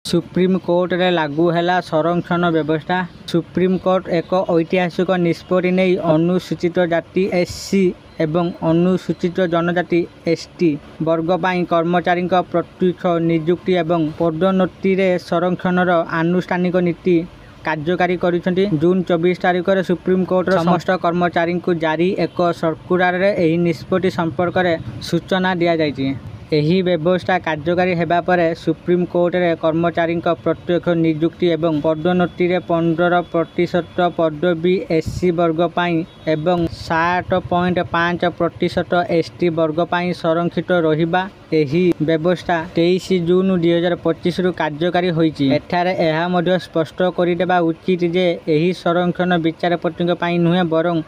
Supreme court रे लागू हैला संरक्षण व्यवस्था। सुप्रीमकोर्ट एक ऐतिहासिक निष्पत्ति नहीं अनुसूचित जाति एससी एवं अनुसूचित जनजाति एसटी वर्ग पाई कर्मचारी प्रत्यक्ष नियुक्ति एवं पदोन्नति रे संरक्षणर आनुष्ठानिक नीति कार्यकारी करिसेंती। जून 24 तारिख रे सुप्रीमकोर्ट समस्त कर्मचारी को जारी एक सर्कुलर रे एही निष्पत्ति संपर्क रे सूचना दिया जायछि। एही व्यवस्था कार्यकारी हेबा परे सुप्रीमकोर्ट रे कर्मचारी प्रत्यक्ष नियुक्ति एवं पदोन्नति रे 15% पदवी एससी वर्ग पाई एवं 60.5% एसटी वर्ग पाई संरक्षित रहिबा। एही व्यवस्था 23 जून 2025 रु कार्यकारी होईछि। एठारे एहा मध्ये स्पष्ट करिदेबा उचित जे एही संरक्षण विचारपतिक पाई नुहे बरं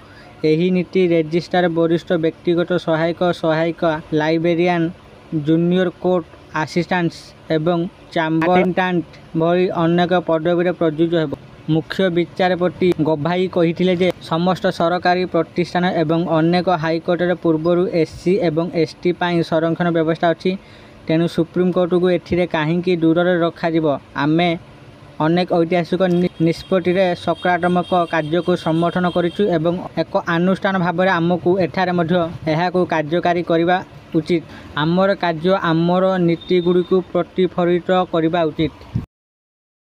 एही नीति रजिस्ट्रार वरिष्ठ व्यक्तिगत सहायिका लाइब्रेरियन जूनियर कोर्ट असिस्टेंट्स एवं चैम्बर अटेंडेंट भली अनेक पदवी प्रযোज्य हेब। मुख्य विचारपति गभाई कहिथिले जे समस्त सरकारी प्रतिष्ठान एवं अनेक हाईकोर्ट रे पूर्वरु एससी एवं एसटी पाई संरक्षण व्यवस्था अछि। तेणु सुप्रीमकोर्ट को एथिरे काहींकी दूर रे रखा जिवो। आमे अनेक ऐतिहासिक निष्पत्ति रे सकारात्मक कार्य को समर्थन करिछु एवं एक अनुष्ठान भाव में आमको एठारे मध्य एहाको कार्यकारी करिबा उचित। आमर कार्य आमर नीति गुडी को प्रतिफलित करिबा उचित।